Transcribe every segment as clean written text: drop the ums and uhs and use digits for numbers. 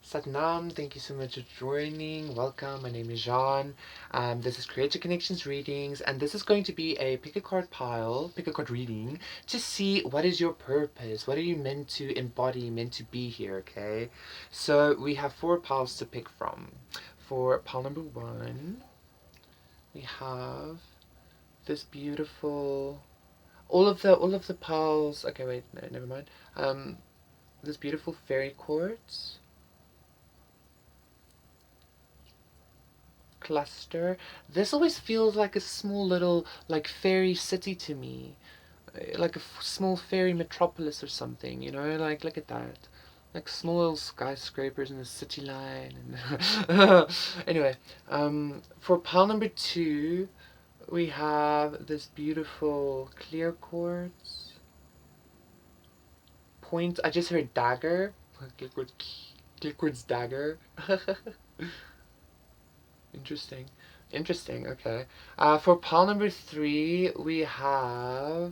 Satnam, thank you so much for joining. Welcome. My name is Jean. This is Creative Connections Readings, and this is going to be a pick a card reading to see what is your purpose. What are you meant to embody, meant to be here, okay? So we have 4 piles to pick from. For pile number 1, we have this beautiful all of the piles. Okay, wait, no, never mind. This beautiful fairy quartz cluster. This always feels like a small little like fairy city to me, like a small fairy metropolis or something. You know, like look at that, like small little skyscrapers in the city line. And anyway, for pile number 2, we have this beautiful clear quartz point. I just heard dagger. Clear quartz dagger. Interesting. Interesting, okay. For pile number 3, we have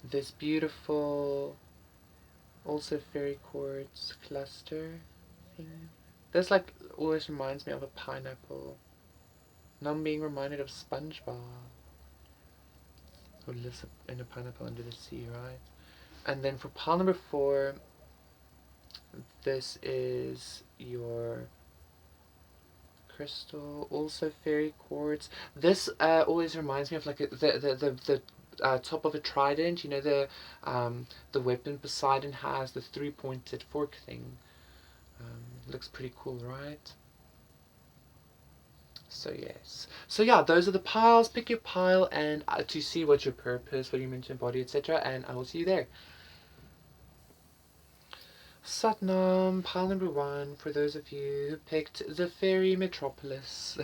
this beautiful, also fairy quartz cluster thing. This, like, always reminds me of a pineapple. Now I'm being reminded of SpongeBob, who lives in a pineapple under the sea, right? And then for pile number 4, this is your crystal, also fairy quartz. This always reminds me of like the top of a trident. You know the weapon Poseidon has, the 3-pointed fork thing. Looks pretty cool, right? So yes. So yeah, those are the piles. Pick your pile and to see what's your purpose, what you meant to embody, etc. And I will see you there. Satnam, pile number 1, for those of you who picked the fairy metropolis.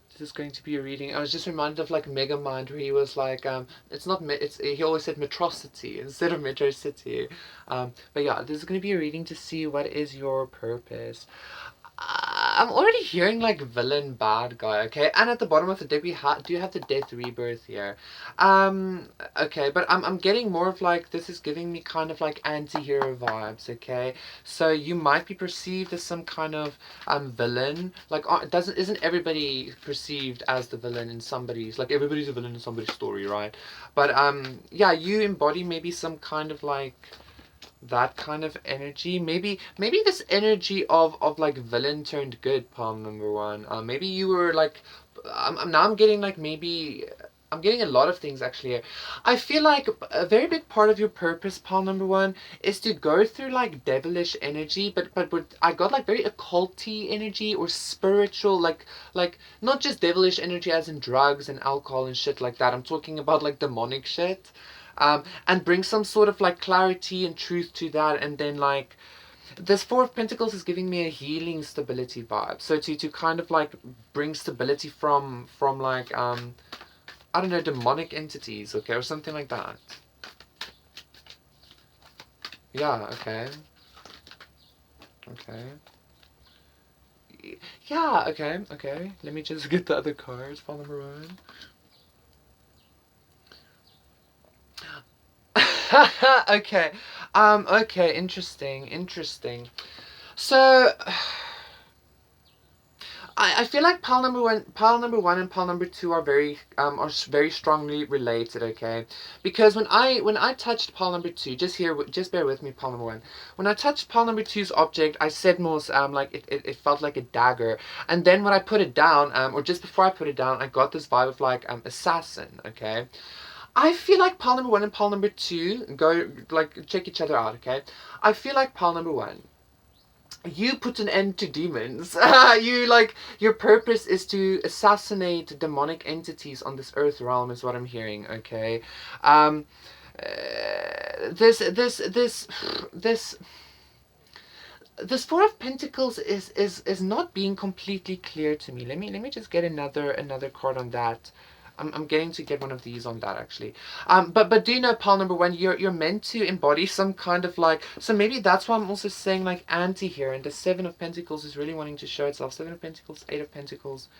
This is going to be a reading. I was just reminded of like Megamind, where he was like, it's not he always said Metrocity instead of Metro City. But yeah, this is going to be a reading to see what is your purpose. I'm already hearing like villain, bad guy, okay? And at the bottom of the deck we do have the death rebirth here. Okay, but I'm getting more of like, this is giving me kind of like anti-hero vibes, okay? So you might be perceived as some kind of villain. Like isn't everybody perceived as the villain in somebody's, like everybody's a villain in somebody's story, right? But yeah, you embody maybe some kind of like that kind of energy. Maybe this energy of like villain turned good, palm number 1. Maybe you were like, I'm getting like, maybe I'm getting a lot of things actually here. I feel like a very big part of your purpose, palm number 1, is to go through like devilish energy, but I got like very occulty energy or spiritual, like not just devilish energy as in drugs and alcohol and shit like that. I'm talking about like demonic shit. And bring some sort of like clarity and truth to that. And then like this 4 of Pentacles is giving me a healing stability vibe. So to kind of like bring stability from like I don't know, demonic entities, okay, or something like that. Yeah, okay. Okay. Yeah, okay. Let me just get the other cards, file number 1. Okay. Okay, interesting. So I feel like pile number 1 and pile number 2 are very strongly related, okay? Because when I touched pile number 2, just bear with me, pile number 1. When I touched pile number 2's object, I said most like it felt like a dagger. And then when I put it down, or just before I put it down, I got this vibe of like assassin, okay? I feel like pile number 1 and pile number 2 go like check each other out, okay? I feel like pile number 1, you put an end to demons. You like, your purpose is to assassinate demonic entities on this earth realm, is what I'm hearing, okay? This this 4 of Pentacles is not being completely clear to me. Let me just get another card on that. I'm getting to get one of these on that actually. But do you know, pile number 1, you're meant to embody some kind of like, so maybe that's why I'm also saying like anti here, and the 7 of Pentacles is really wanting to show itself. 7 of Pentacles, 8 of Pentacles.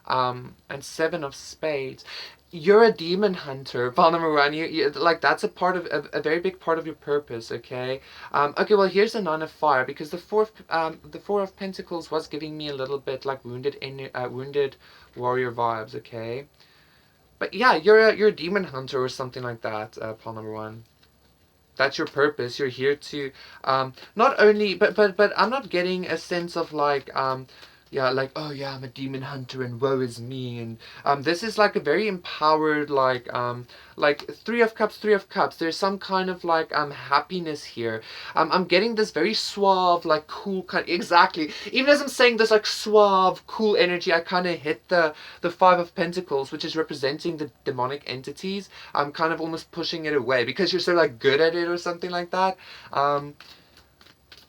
and Seven of Spades. You're a demon hunter, pile number one. You like that's a part of a very big part of your purpose. Okay. Okay. Well, here's the Nine of Fire, because the Four of Pentacles was giving me a little bit like wounded warrior vibes. Okay. But yeah, you're a demon hunter or something like that. Pile number one. That's your purpose. You're here to not only, but I'm not getting a sense of like yeah, like, oh yeah, I'm a demon hunter and woe is me. And this is like a very empowered, like Three of Cups, Three of Cups. There's some kind of like happiness here. I'm getting this very suave, like cool kind. Exactly. Even as I'm saying this like suave, cool energy, I kind of hit the Five of Pentacles, which is representing the demonic entities. I'm kind of almost pushing it away because you're so like good at it or something like that.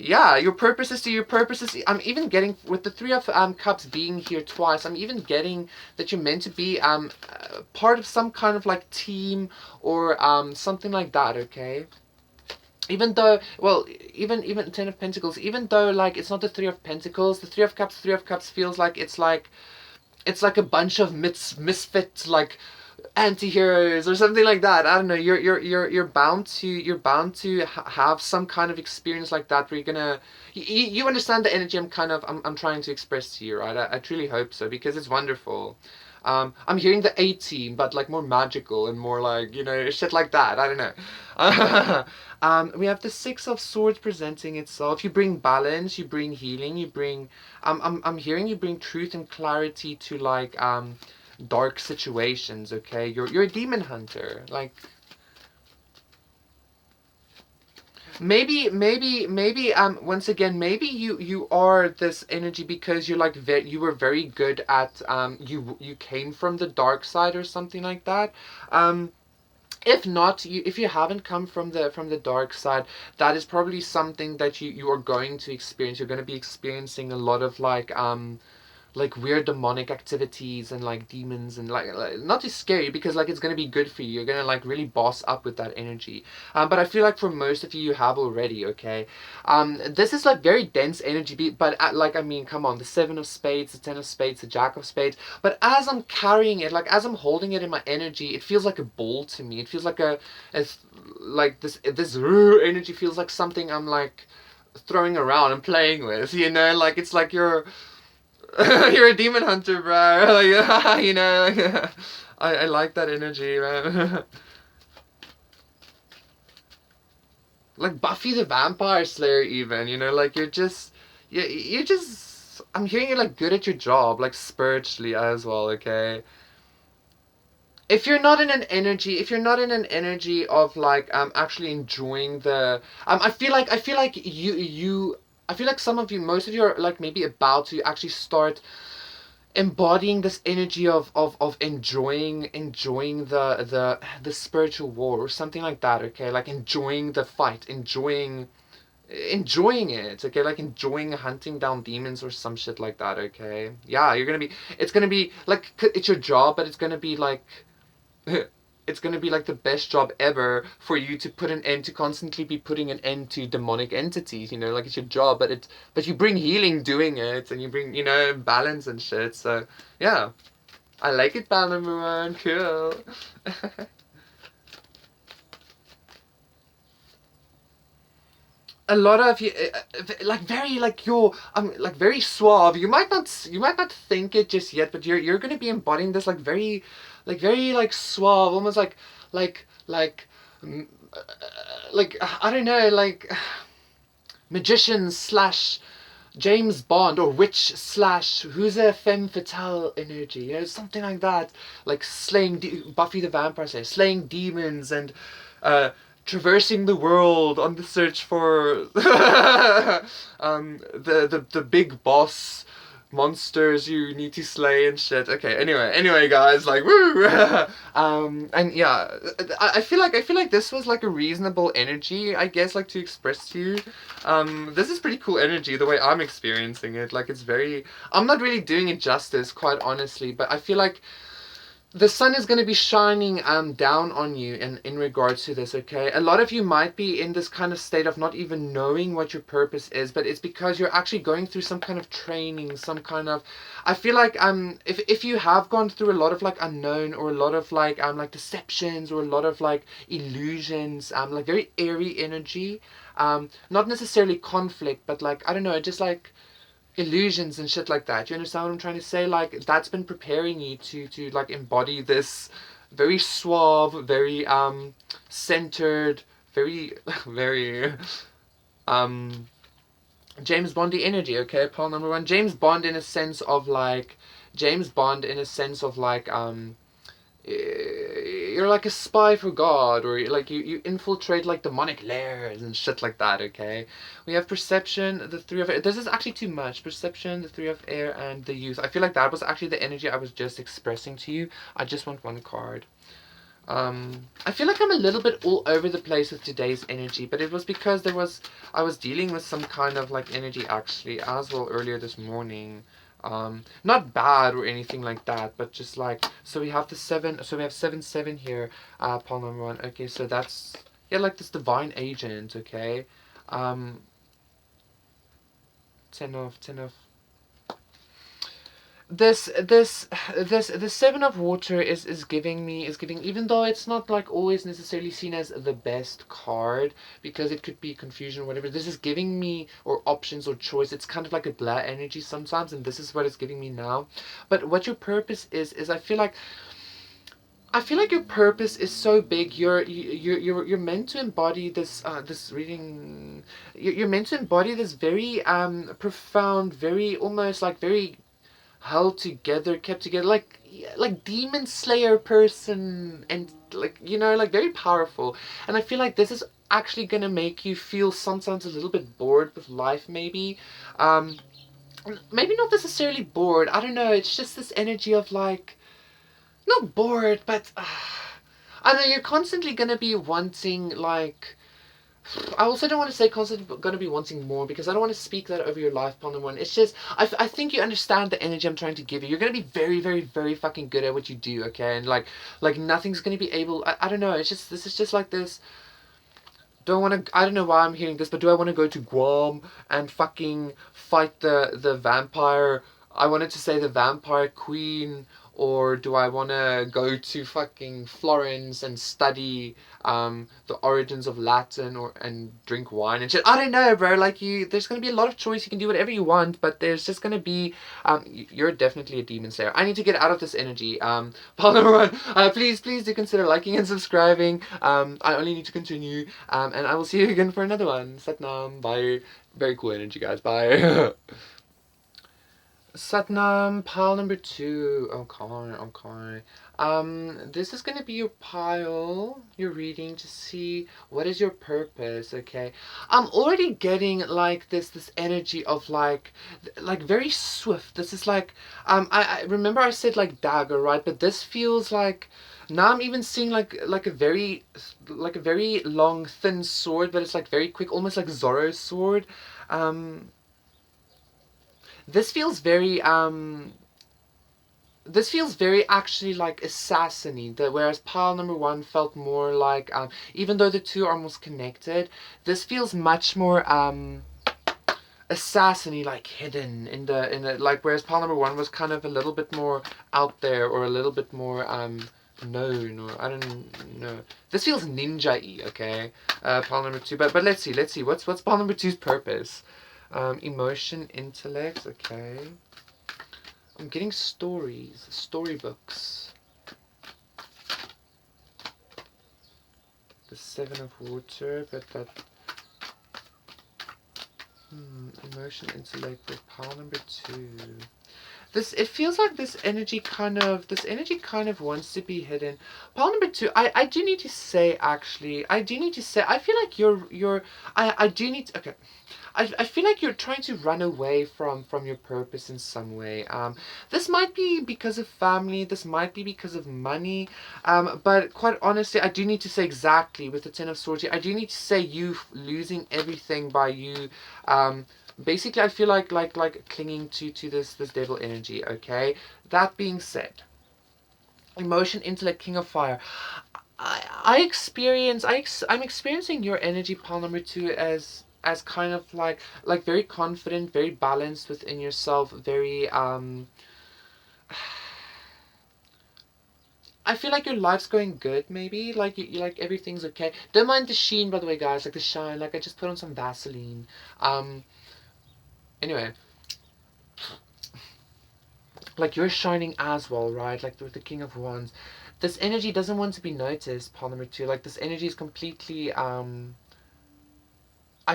Yeah, your purpose is to your purpose is. I'm even getting with the Three of Cups being here twice. I'm even getting that you're meant to be part of some kind of like team or something like that. Okay. Even though, well, even Ten of Pentacles. Even though like it's not the Three of Pentacles, the Three of Cups feels like it's like a bunch of misfit like anti-heroes or something like that. I don't know. You're bound to have some kind of experience like that where you're gonna you understand the energy I'm trying to express to you, right? I truly hope so, because it's wonderful. I'm hearing the A-team, but like more magical and more like, you know, shit like that. I don't know. We have the Six of Swords presenting itself. You bring balance, you bring healing, you bring. I'm hearing you bring truth and clarity to like dark situations. Okay, you're a demon hunter. Like maybe once again, maybe you are this energy because you're like you were very good at you came from the dark side or something like that. If not, if you haven't come from the dark side, that is probably something that you are going to experience. You're going to be experiencing a lot of like weird demonic activities and like demons and like not too scary, because like it's gonna be good for you. You're gonna like really boss up with that energy. But I feel like for most of you, you have already. Okay, this is like very dense energy. But like I mean, come on, the Seven of Spades, the Ten of Spades, the Jack of Spades. But as I'm carrying it, like as I'm holding it in my energy, it feels like a ball to me. It feels like it's like this energy feels like something I'm like throwing around and playing with. You know, like it's like you're a demon hunter, bro. Like, you know, like, I like that energy, man. Like Buffy the Vampire Slayer, even, you know, like you're just. I'm hearing you're like good at your job, like spiritually as well. Okay. If you're not in an energy of like actually enjoying the I feel like I feel like some of you, most of you are like maybe about to actually start embodying this energy of enjoying the spiritual war or something like that. Okay, like enjoying the fight, enjoying it. Okay, like enjoying hunting down demons or some shit like that. Okay, yeah, it's gonna be like it's your job, but it's gonna be like it's gonna be like the best job ever for you to put an end to constantly be putting an end to demonic entities. You know, like it's your job, but you bring healing doing it, and you bring, you know, balance and shit. So yeah, I like it, Balamuran. Cool. A lot of you like very like you're like very suave. You might not think it just yet, but you're gonna be embodying this like very like suave, almost like mm, like I don't know, like magician slash James Bond or witch slash who's a femme fatale energy, you know, something like that, like Buffy the Vampire Slayer, slaying demons and uh, traversing the world on the search for the big boss monsters you need to slay and shit. Okay, anyway, guys, like woo. And yeah, I feel like this was like a reasonable energy, I guess, like to express to you. This is pretty cool energy the way I'm experiencing it. Like it's very. I'm not really doing it justice, quite honestly, but I feel like the sun is going to be shining down on you in regards to this, okay? A lot of you might be in this kind of state of not even knowing what your purpose is, but it's because you're actually going through some kind of training, some kind of, I feel like if you have gone through a lot of like unknown, or a lot of like deceptions, or a lot of like illusions, like very airy energy, not necessarily conflict, but like, I don't know, just like illusions and shit like that. You understand what I'm trying to say? Like, that's been preparing you to like embody this very suave, very centered, very very um James Bondy energy, okay? Pile number one. James Bond in a sense of like James Bond in a sense of like you're like a spy for God, or like you infiltrate like demonic lairs and shit like that, okay? We have perception, the three of air. This is actually too much. Perception, the three of air, and the youth. I feel like that was actually the energy I was just expressing to you. I just want one card. I feel like I'm a little bit all over the place with today's energy, but it was because I was dealing with some kind of like energy actually as well earlier this morning. Not bad or anything like that, but just like, so we have the seven, so we have 7 7 here, pile number one. Okay, so that's, yeah, like this divine agent, okay. Um, 10 of this 7 of water is giving, even though it's not like always necessarily seen as the best card, because it could be confusion or whatever. This is giving me, or options or choice. It's kind of like a blah energy sometimes, and this is what it's giving me now. But what your purpose is I feel like your purpose is so big. You're meant to embody this this reading. You're meant to embody this very profound, very almost like very held together, kept together, like demon slayer person, and like, you know, like very powerful. And I feel like this is actually gonna make you feel sometimes a little bit bored with life, maybe. Um, maybe not necessarily bored. I don't know. It's just this energy of like, not bored, but I don't know. You're constantly gonna be wanting like, I also don't want to say constantly going to be wanting more, because I don't want to speak that over your life, Ponder One. It's just, I think you understand the energy I'm trying to give you. You're going to be very, very, very fucking good at what you do, okay? And like nothing's going to be able, I don't know, it's just, this is just like this. Do I want to, I don't know why I'm hearing this, but do I want to go to Guam and fucking fight the vampire? I wanted to say the vampire queen, or do I want to go to fucking Florence and study the origins of Latin, or and drink wine and shit? I don't know, bro. Like, there's gonna be a lot of choice. You can do whatever you want, but there's just gonna be you're definitely a demon slayer. I need to get out of this energy. Pile number one. Please do consider liking and subscribing. I only need to continue. And I will see you again for another one. Satnam. Bye. Very cool energy, guys. Bye. Satnam, pile number two. Okay, okay. This is gonna be your pile, your reading, to see what is your purpose, okay? I'm already getting like this energy of like very swift. This is like, I remember I said like dagger, right? But this feels like, now I'm even seeing like a very long thin sword, but it's like very quick, almost like Zoro's sword. Um, this feels very this feels very actually like assassiny, whereas pile number one felt more like, even though the two are almost connected, this feels much more assassiny, like hidden in the like, whereas pile number one was kind of a little bit more out there, or a little bit more known, or I don't know. This feels ninja-y, okay? Pile number two, but let's see what's pile number two's purpose. Emotion, intellect, okay. I'm getting stories, storybooks. The 7 of water, but that. Emotion, intellect, with pile number two. It feels like this energy kind of wants to be hidden. Pile number two, I do need to say, actually, I feel like I do need to, okay. I feel like you're trying to run away from your purpose in some way. This might be because of family, this might be because of money, but quite honestly, I do need to say, exactly with the 10 of Swords, I do need to say you losing everything by you, basically, I feel like clinging to this devil energy, okay? That being said, Emotion, intellect, king of fire. I'm experiencing your energy, pile number two, as kind of like very confident, very balanced within yourself, very I feel like your life's going good, maybe. Like you like everything's okay. Don't mind the sheen, by the way, guys. Like the shine. Like I just put on some Vaseline. Um. Anyway, like you're shining as well, right? Like with the King of Wands, this energy doesn't want to be noticed. Part number two. Like this energy is completely. I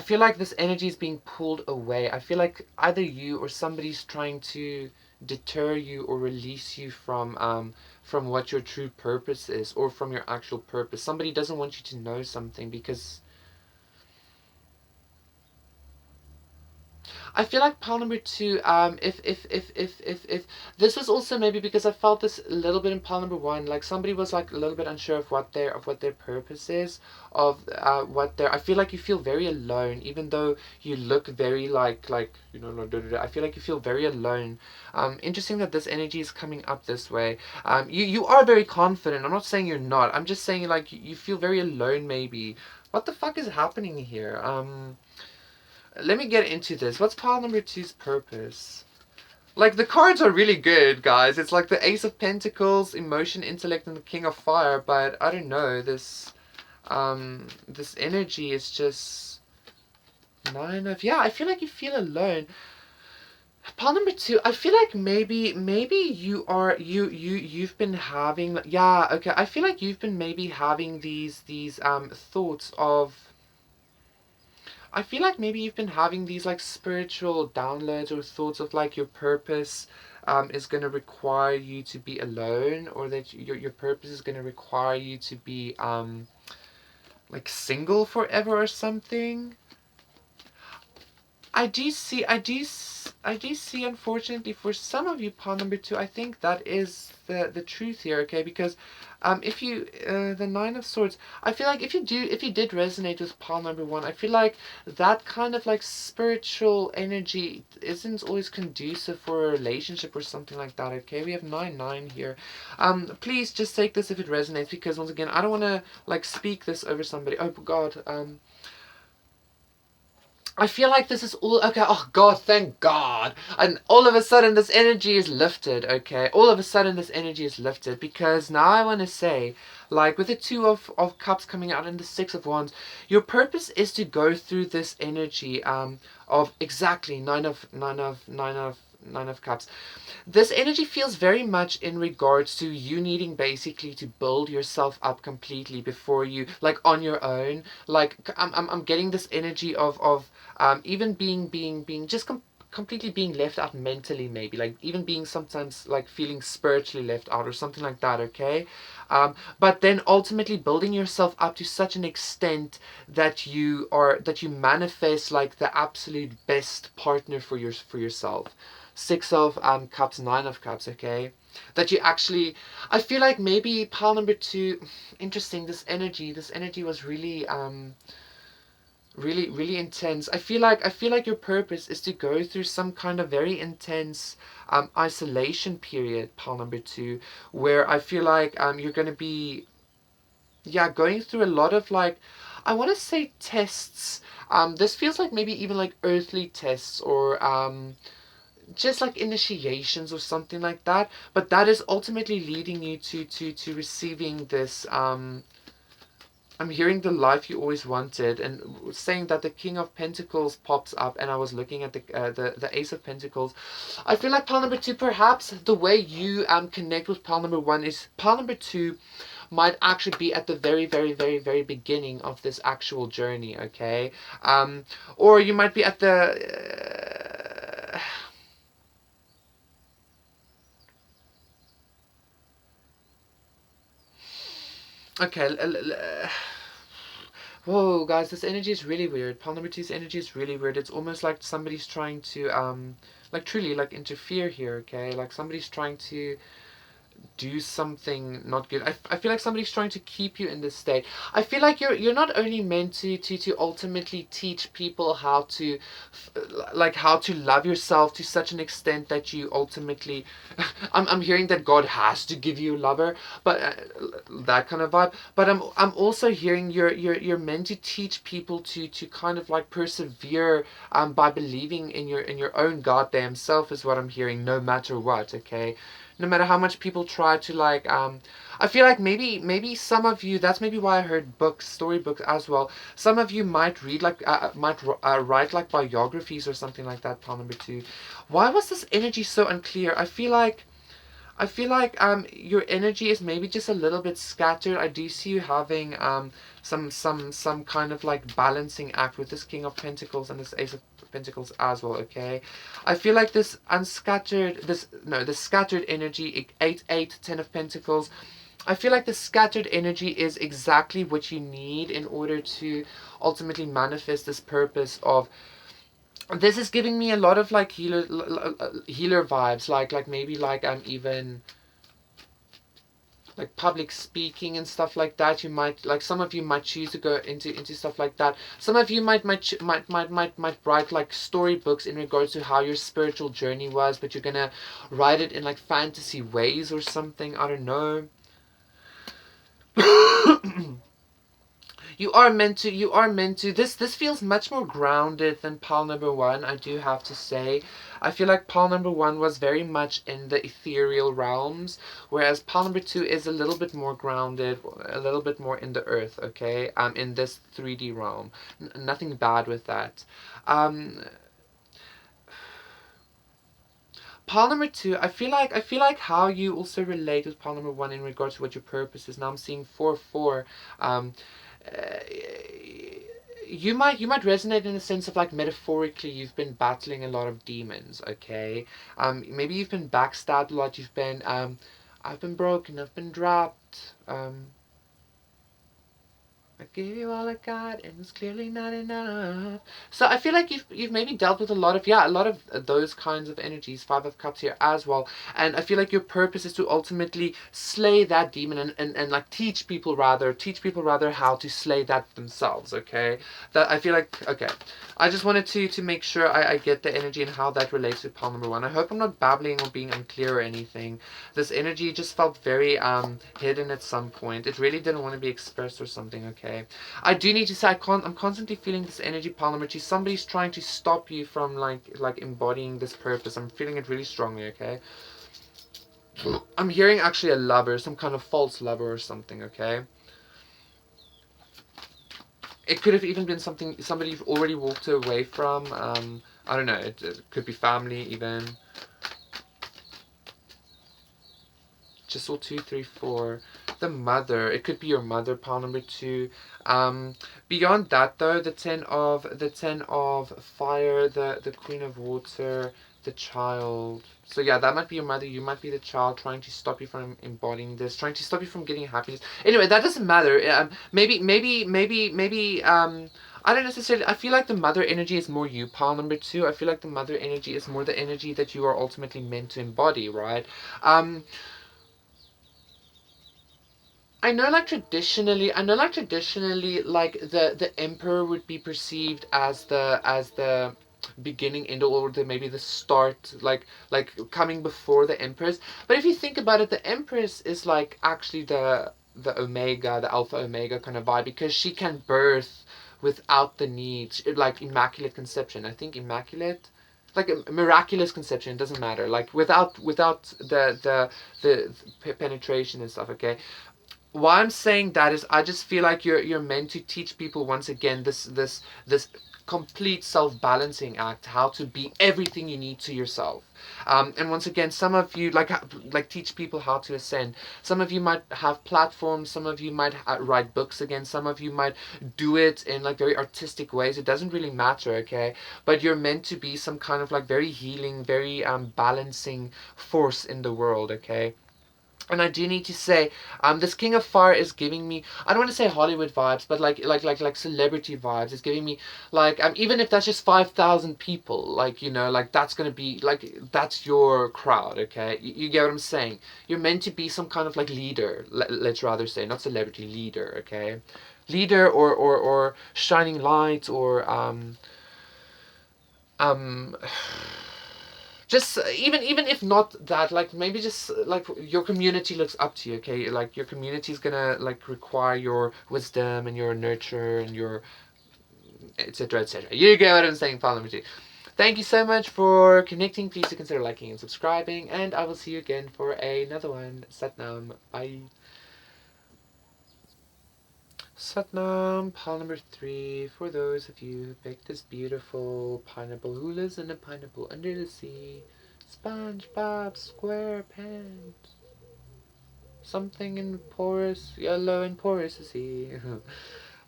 feel like this energy is being pulled away. I feel like either you or somebody's trying to deter you or release you from what your true purpose is, or from your actual purpose. Somebody doesn't want you to know something because I feel like pile number two, if this was also maybe because I felt this a little bit in pile number one, like somebody was like a little bit unsure of what their purpose is, of what their. I feel like you feel very alone, even though you look very like you know. I feel like you feel very alone. Interesting that this energy is coming up this way. You are very confident. I'm not saying you're not. I'm just saying like you feel very alone. Maybe. What the fuck is happening here? Let me get into this. What's pile number two's purpose? Like, the cards are really good, guys. It's like the Ace of Pentacles, Emotion, Intellect, and the King of Fire, but I don't know, this energy is just Nine of, yeah, I feel like you feel alone. Pile number two, I feel like maybe you've been having, yeah, okay, I feel like you've been maybe having these thoughts of, I feel like maybe you've been having these like spiritual downloads or thoughts of like your purpose is going to require you to be alone, or that your purpose is going to require you to be like single forever or something. I do see, unfortunately, for some of you, pile number two, I think that is the truth here, okay? Because if you, the Nine of Swords, I feel like if you did resonate with pile number one, I feel like that kind of like spiritual energy isn't always conducive for a relationship or something like that, okay? We have 9-9 here. Please just take this if it resonates, because once again, I don't want to like speak this over somebody. Oh, God, I feel like this is all okay. Oh God, thank God! And all of a sudden, this energy is lifted. Okay, all of a sudden, this energy is lifted, because now I want to say, like with the Two of Cups coming out and the Six of Wands, your purpose is to go through this energy of exactly Nine of Cups. This energy feels very much in regards to you needing basically to build yourself up completely before you, like on your own. Like I'm getting this energy of even being just completely being left out mentally, maybe like even being sometimes like feeling spiritually left out or something like that, okay? But then ultimately building yourself up to such an extent that you manifest like the absolute best partner for yourself. Six of Cups, Nine of Cups, okay? That you actually, I feel like maybe pile number two, interesting, this energy was really really intense. I feel like your purpose is to go through some kind of very intense isolation period, pile number two, where I feel like you're going to be, yeah, going through a lot of like, I want to say tests. This feels like maybe even like earthly tests, or just like initiations or something like that, but that is ultimately leading you to receiving this I'm hearing the life you always wanted, and saying that the King of Pentacles pops up, and I was looking at the Ace of Pentacles. I feel like pile number two, perhaps the way you connect with pile number one is pile number two might actually be at the very beginning of this actual journey, okay? Or you might be at the okay. Whoa, guys, this energy is really weird. Pile number two's energy is really weird. It's almost like somebody's trying to, like truly, like interfere here, okay? Like somebody's trying to do something not good. I feel like somebody's trying to keep you in this state. I feel like you're not only meant to ultimately teach people how to like how to love yourself to such an extent that you ultimately I'm hearing that God has to give you a lover, but that kind of vibe. But I'm also hearing you're meant to teach people to kind of like persevere by believing in your own goddamn self is what I'm hearing, no matter what. Okay, no matter how much people try to like I feel like maybe some of you, that's maybe why I heard books, storybooks as well. Some of you might read like write like biographies or something like that. Pile number 2. Why was this energy so unclear? I feel like your energy is maybe just a little bit scattered. I do see you having some kind of like balancing act with this King of Pentacles and this Ace of Pentacles as well. Okay, I feel like this unscattered, this scattered energy, 8, 10 of Pentacles. I feel like the scattered energy is exactly what you need in order to ultimately manifest this purpose of. This is giving me a lot of like healer vibes, like maybe like even like public speaking and stuff like that. You might like, some of you might choose to go into stuff like that. Some of you might write like storybooks in regards to how your spiritual journey was, but you're gonna write it in like fantasy ways or something. I don't know. You are meant to this feels much more grounded than pile number 1, I do have to say. I feel like pile number 1 was very much in the ethereal realms, whereas pile number 2 is a little bit more grounded, a little bit more in the earth. Okay, in this 3D realm. Nothing bad with that. Pile number 2, I feel like how you also relate with pile number 1 in regards to what your purpose is. Now I'm seeing 4 4. Uh, you might resonate in the sense of like, metaphorically, you've been battling a lot of demons. Okay, maybe you've been backstabbed a lot. You've been I've been broken, I've been dropped. I gave you all I got, and it's clearly not enough. So I feel like you've maybe dealt with a lot of those kinds of energies. 5 of Cups here as well, and I feel like your purpose is to ultimately slay that demon and like teach people rather how to slay that themselves. Okay, that I feel like, okay. I just wanted to make sure I get the energy and how that relates to pile number 1. I hope I'm not babbling or being unclear or anything. This energy just felt very hidden at some point. It really didn't want to be expressed or something. Okay, I do need to say I'm constantly feeling this energy, pile number 2. Somebody's trying to stop you from like embodying this purpose. I'm feeling it really strongly. Okay, I'm hearing actually a lover, some kind of false lover or something. Okay, it could have even been somebody you've already walked away from. I don't know. It could be family even. Just saw 2, 3, 4. The mother. It could be your mother. Pile number 2. Beyond that though, the 10 of fire, the Queen of Water, the child. So yeah, that might be your mother. You might be the child trying to stop you from embodying this, trying to stop you from getting happiness. Anyway, that doesn't matter. Maybe. I don't necessarily. I feel like the mother energy is more you, pile number 2. I feel like the mother energy is more the energy that you are ultimately meant to embody, right? I know like traditionally, like the emperor would be perceived as the beginning, end, or maybe the start, like coming before the empress. But if you think about it, the empress is like actually the omega, the alpha omega kind of vibe, because she can birth without the need, like immaculate conception. I think immaculate, like a miraculous conception, it doesn't matter, like without the penetration and stuff. Okay, why I'm saying that is, I just feel like you're meant to teach people once again this complete self-balancing act, how to be everything you need to yourself. And once again, some of you like teach people how to ascend. Some of you might have platforms. Some of you might write books again. Some of you might do it in like very artistic ways. It doesn't really matter, okay? But you're meant to be some kind of like very healing, very balancing force in the world, okay? And I do need to say, this King of Fire is giving me, I don't want to say Hollywood vibes, but like celebrity vibes. It's giving me like, even if that's just 5,000 people, like, you know, like that's gonna be like, that's your crowd, okay? You get what I'm saying? You're meant to be some kind of like leader. Let's rather say, not celebrity, leader, okay? Leader, or shining light, or um just even if not that, like maybe just like your community looks up to you, okay? Like your community is gonna like require your wisdom and your nurture and your etc etc. You get what I'm saying, Parliamentary. Thank you so much for connecting. Please do consider liking and subscribing, and I will see you again for another one. Satnam. Bye. Satnam, pile number 3, for those of you who picked this beautiful pineapple who lives in a pineapple under the sea. SpongeBob SquarePants. Something in porous, yellow and porous to see.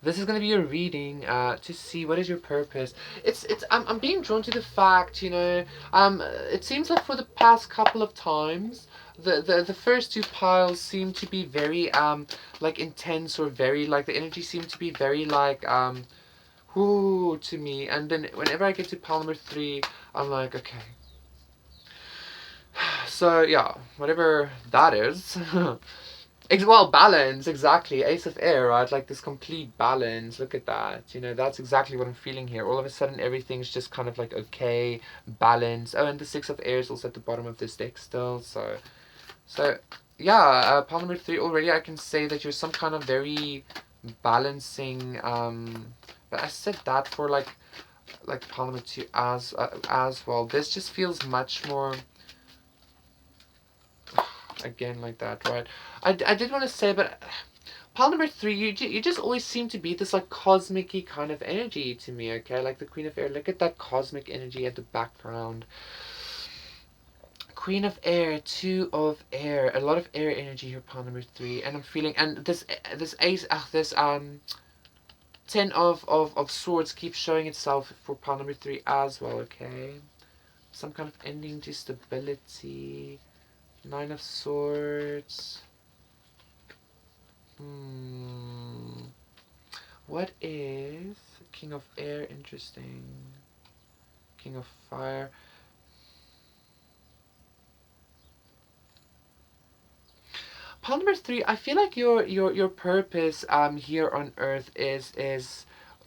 This is going to be your reading to see what is your purpose. I'm being drawn to the fact, you know, it seems like for the past couple of times, the first two piles seem to be very like intense, or very like the energy seemed to be very like whoo to me, and then whenever I get to pile number 3, I'm like, okay. So yeah, whatever that is. Well, balance, exactly. Ace of Air, right? Like this complete balance. Look at that. You know, that's exactly what I'm feeling here. All of a sudden, everything's just kind of like okay, balance. Oh, and the Six of Air is also at the bottom of this deck still. So yeah, pile number 3 already. I can say that you're some kind of very balancing. But I said that for like pile number 2 as well. This just feels much more. Again, like that, right? I did want to say, but pile number 3, you just always seem to be this like cosmic-y kind of energy to me, okay? Like the Queen of Air. Look at that cosmic energy at the background. Queen of Air, 2 of Air, a lot of air energy here, pile number 3, and I'm feeling, and this ace, this 10 of swords keeps showing itself for pile number 3 as well, okay? Some kind of ending to stability. 9 of swords. What is King of Air? Interesting. King of Fire. Pile number 3. I feel like your purpose here on Earth is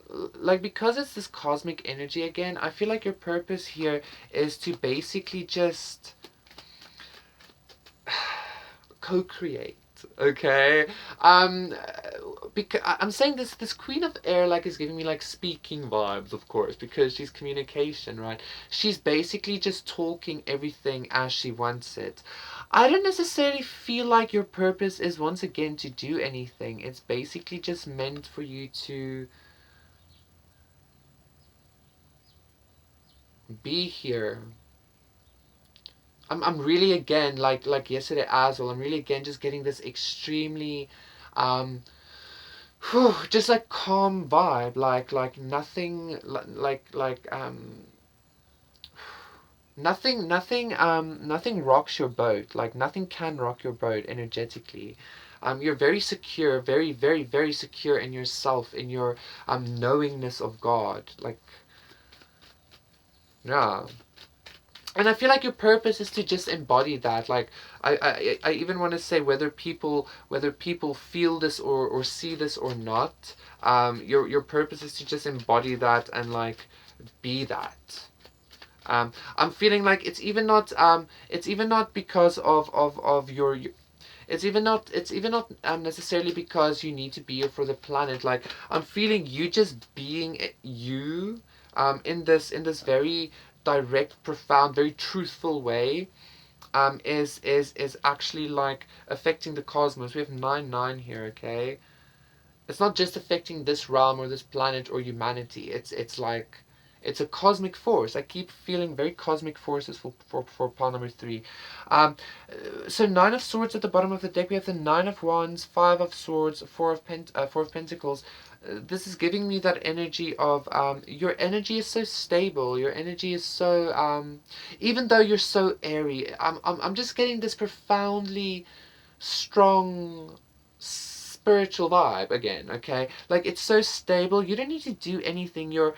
like, because it's this cosmic energy again. I feel like your purpose here is to basically just co-create. Okay, because I'm saying this Queen of Air like is giving me like speaking vibes, of course, because she's communication, right? She's basically just talking everything as she wants it. I don't necessarily feel like your purpose is once again to do anything. It's basically just meant for you to be here. I'm really again like yesterday as well. I'm really again just getting this extremely just like calm vibe, like nothing nothing rocks your boat. Like nothing can rock your boat energetically. You're very secure, very very very secure in yourself, in your knowingness of God. Like, yeah. And I feel like your purpose is to just embody that. Like I even want to say, whether people feel this or see this or not, your purpose is to just embody that and like be that. I'm feeling like it's even not because of your it's even not necessarily because you need to be here for the planet. Like, I'm feeling you just being you in this very direct, profound, very truthful way is actually like affecting the cosmos. We have 9-9 here, okay? It's not just affecting this realm or this planet or humanity. It's like it's a cosmic force. I keep feeling very cosmic forces for pile number 3. So 9 of swords at the bottom of the deck. We have the 9 of wands, 5 of swords, 4 of pentacles. This is giving me that energy of your energy is so stable. Your energy is so even though you're so airy. I'm just getting this profoundly strong spiritual vibe again, okay? Like, it's so stable, you don't need to do anything. Your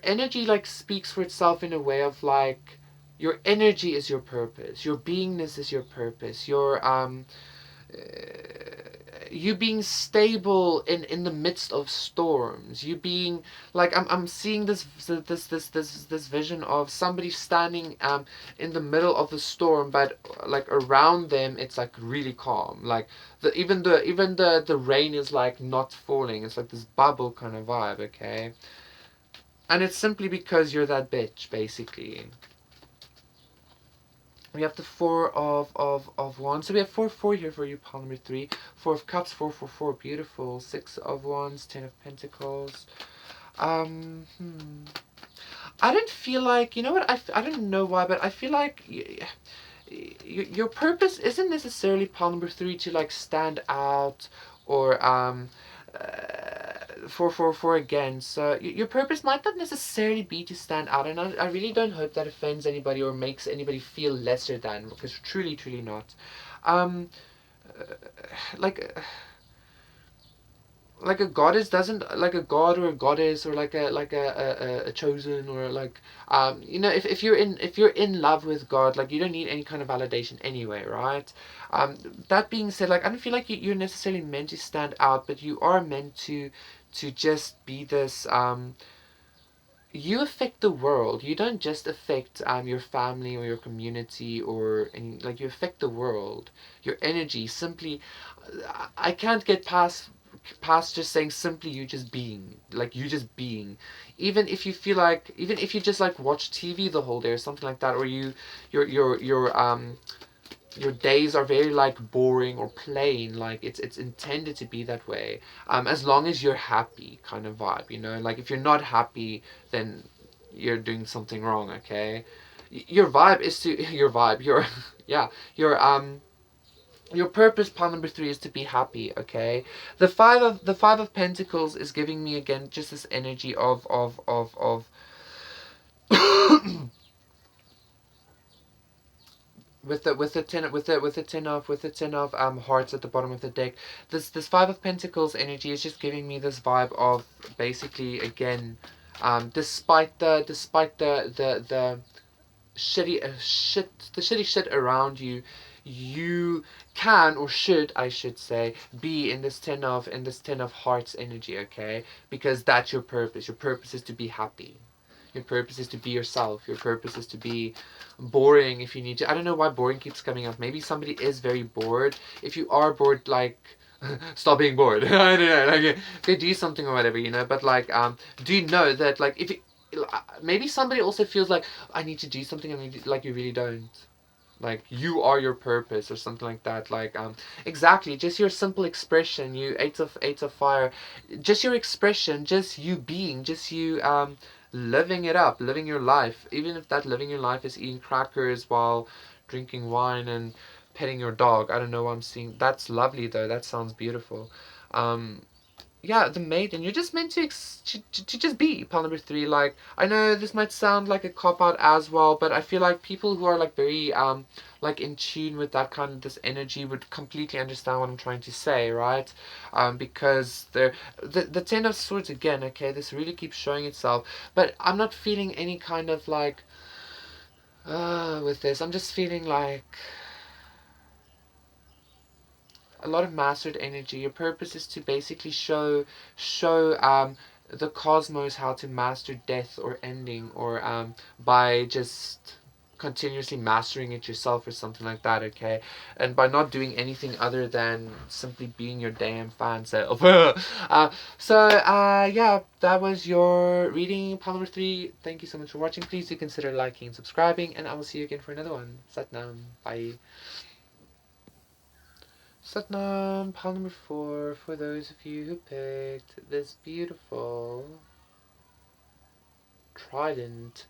energy, like, speaks for itself in a way of, like, your energy is your purpose, your beingness is your purpose, uh, you being stable in the midst of storms, you being like, I'm seeing this vision of somebody standing in the middle of the storm, but like around them it's like really calm, like the rain is like not falling, it's like this bubble kind of vibe, okay? And it's simply because you're that bitch, basically. We have the four of wands. So we have four here for you, pile number 3. Four of cups, four. Beautiful. 6 of wands, 10 of pentacles. Um, hmm. I don't feel like, you know what, I don't know why, but I feel like your purpose isn't necessarily, pile number 3, to like stand out or for again. So your purpose might not necessarily be to stand out, and I really don't hope that offends anybody or makes anybody feel lesser than, because truly not. Um, like like a goddess doesn't, like a god or a goddess or like a chosen, or like you know, if you're in love with God, like, you don't need any kind of validation anyway, right? um that being said, like, I don't feel like you're necessarily meant to stand out, but you are meant to just be this you affect the world. You don't just affect your family or your community or any, like, you affect the world. Your energy simply, I can't get past just saying simply you just being, like, you just being. Even if you feel like, even if you just like watch TV the whole day or something like that, or your days are very like boring or plain, like it's intended to be that way, as long as you're happy, kind of vibe, you know? Like, if you're not happy, then you're doing something wrong, okay? Your vibe is to your vibe, your yeah, your purpose, part number 3, is to be happy, okay? The five of pentacles is giving me again just this energy of with the ten of hearts at the bottom of the deck. This five of pentacles energy is just giving me this vibe of, basically, again, despite the shitty the shitty shit around you, you can, or should, I should say, be in this ten of hearts energy, okay? Because that's your purpose. Your purpose is to be happy. Your purpose is to be yourself. Your purpose is to be boring if you need to. I don't know why boring keeps coming up. Maybe somebody is very bored. If you are bored, like, stop being bored. I don't know, like, go do something or whatever, you know. But like, do you know that, like, if you, maybe somebody also feels like, I need to do something, and like, you really don't. Like, you are your purpose or something like that. Like, exactly, just your simple expression. You eight of fire, just your expression, just you being, just you living it up, living your life. Even if that living your life is eating crackers while drinking wine and petting your dog. I don't know what I'm seeing. That's lovely though. That sounds beautiful. um yeah, the maiden. You're just meant to just be, pile number 3. Like, I know this might sound like a cop out as well, but I feel like people who are like very like in tune with that kind of this energy would completely understand what I'm trying to say, right? Because the ten of swords again, okay, this really keeps showing itself, but I'm not feeling any kind of like with this. I'm just feeling like a lot of mastered energy. Your purpose is to basically show the cosmos how to master death or ending, or by just continuously mastering it yourself or something like that, okay? And by not doing anything other than simply being your damn fan self. Yeah, that was your reading, pile number 3. Thank you so much for watching. Please do consider liking and subscribing, and I will see you again for another one. Satnam. Bye. Satnam, pile number 4, for those of you who picked this beautiful trident.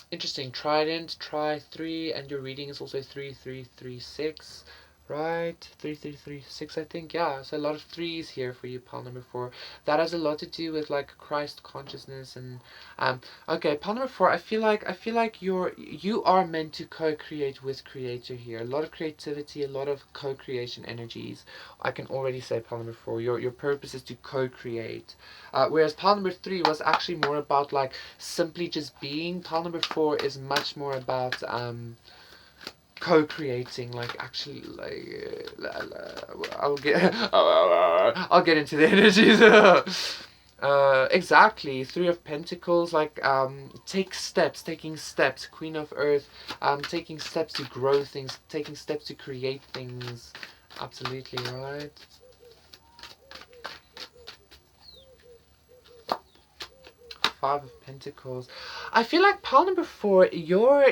Interesting, trident, try 3, and your reading is also 3336. right? 3, 3, 3, 6, I think. Yeah, so a lot of threes here for you, pile number 4. That has a lot to do with like Christ consciousness and okay, pile number 4. I feel like you are meant to co-create with Creator here. A lot of creativity, a lot of co-creation energies. I can already say pile number 4. Your purpose is to co-create. Whereas pile number 3 was actually more about like simply just being. Pile number 4 is much more about co-creating, like actually like I'll get into the energies. Exactly, 3 of Pentacles, like taking steps, Queen of Earth, taking steps to grow things, taking steps to create things. Absolutely right. 5 of Pentacles. I feel like pile number 4, your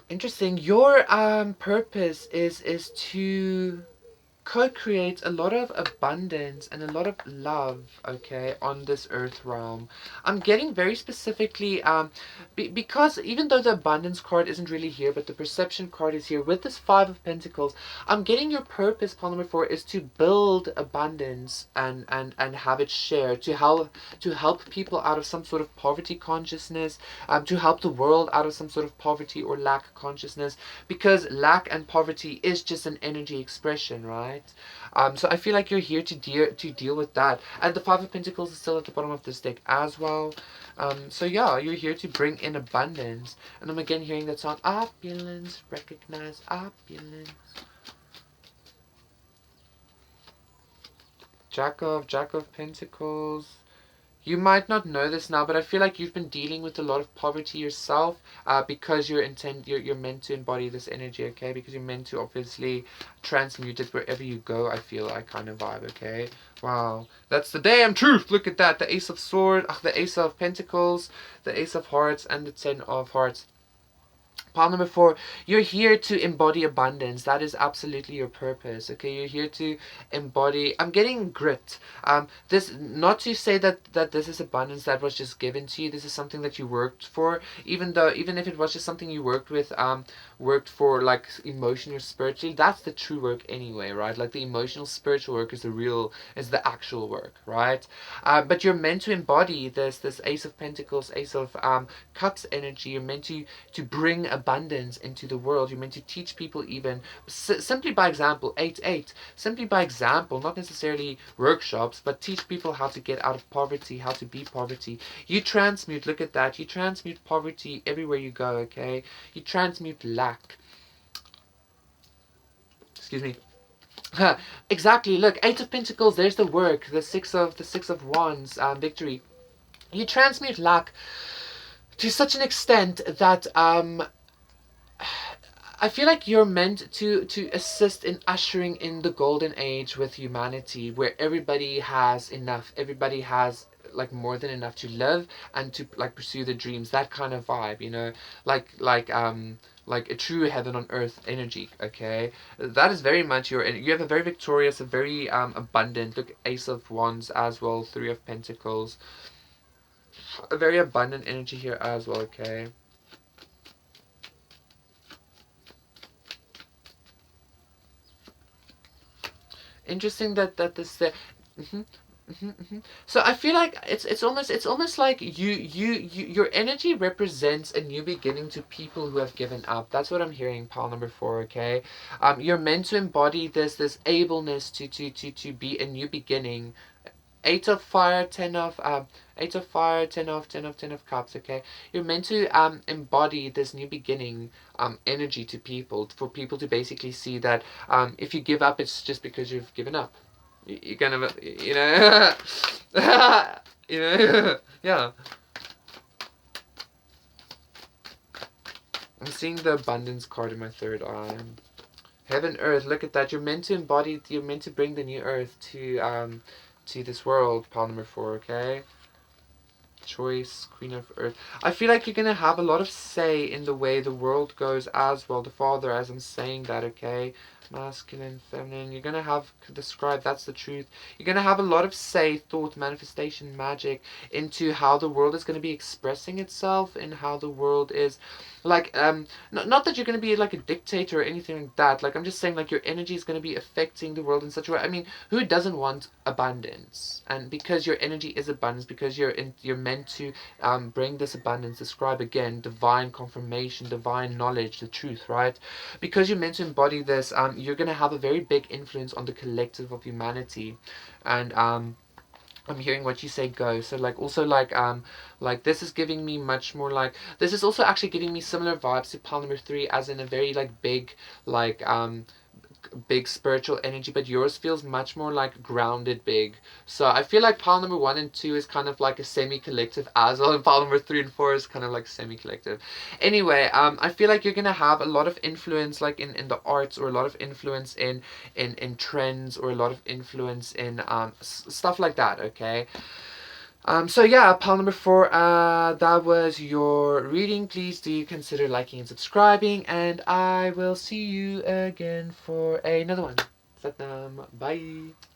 interesting. Your purpose is to co-create a lot of abundance and a lot of love, okay, on this earth realm. I'm getting very specifically because even though the abundance card isn't really here, but the perception card is here with this 5 of Pentacles, I'm getting your purpose, pile number 4, is to build abundance and have it shared, to help people out of some sort of poverty consciousness, to help the world out of some sort of poverty or lack consciousness, because lack and poverty is just an energy expression, right? So I feel like you're here to deal with that. And the 5 of Pentacles is still at the bottom of this deck as well. So yeah, you're here to bring in abundance. And I'm again hearing that song, opulence, recognize opulence. Jack of Pentacles. You might not know this now, but I feel like you've been dealing with a lot of poverty yourself, because you're meant to embody this energy, okay? Because you're meant to obviously transmute it wherever you go. I feel like kind of vibe, okay? Wow, that's the damn truth. Look at that, the Ace of Swords, the Ace of Pentacles, the Ace of Hearts, and the 10 of Hearts. Pile number 4, you're here to embody abundance. That is absolutely your purpose. Okay, you're here to embody. I'm getting grit. This, not to say that this is abundance that was just given to you. This is something that you worked for. Even if it was just something you worked with, worked for, like emotionally or spiritually. That's the true work anyway, right? Like the emotional spiritual work is the actual work, right? But you're meant to embody this Ace of Pentacles, Ace of Cups energy. You're meant to bring abundance into the world. You're meant to teach people, even simply by example. 8-8, simply by example, not necessarily workshops, but teach people how to get out of poverty, how to be poverty. You transmute, look at that, you transmute poverty everywhere you go, okay? You transmute lack. Excuse me. Exactly, look, 8 of Pentacles, there's the work. The six of Wands, victory. You transmute lack to such an extent that I feel like you're meant to assist in ushering in the golden age with humanity, where everybody has enough, everybody has like more than enough to live and to like pursue the dreams. That kind of vibe, like a true heaven on earth energy. Okay, that is very much you have a very victorious, a very abundant. Look, Ace of Wands as well, 3 of Pentacles, a very abundant energy here as well. Okay. Interesting that this hmm So I feel like it's almost like your energy represents a new beginning to people who have given up. That's what I'm hearing, pile number 4. Okay, you're meant to embody this ableness to be a new beginning. 8 of Fire, 8 of Fire, 10 of Cups. Okay, you're meant to embody this new beginning energy to people, for people to basically see that if you give up, it's just because you've given up. You kind of, yeah. I'm seeing the abundance card in my third eye. Heaven, earth. Look at that. You're meant to embody. You're meant to bring the new earth to this world. Pile number 4. Okay. choice, Queen of Earth. I feel like you're going to have a lot of say in the way the world goes as well. The Father, as I'm saying that, okay? Masculine, feminine. You're going to have the scribe, that's the truth. You're going to have a lot of say, thought, manifestation, magic into how the world is going to be expressing itself and how the world is like not that you're going to be like a dictator or anything like that. Like, I'm just saying, like, your energy is going to be affecting the world in such a way. I mean, who doesn't want abundance? And because your energy is abundance, because you're meant to bring this abundance, describe again divine confirmation, divine knowledge, the truth, right? Because you're meant to embody this, you're going to have a very big influence on the collective of humanity. And I'm hearing what you say go. So like also like this is giving me much more like this is also actually giving me similar vibes to pile number 3, as in a very like big like big spiritual energy, but yours feels much more like grounded big. So I feel like pile number 1 and 2 is kind of like a semi-collective as well, and pile number 3 and 4 is kind of like semi-collective. Anyway, I feel like you're gonna have a lot of influence like in the arts, or a lot of influence in trends, or a lot of influence in stuff like that, okay? So yeah, pile number 4, that was your reading. Please do consider liking and subscribing, and I will see you again for another one. Satnam. Bye.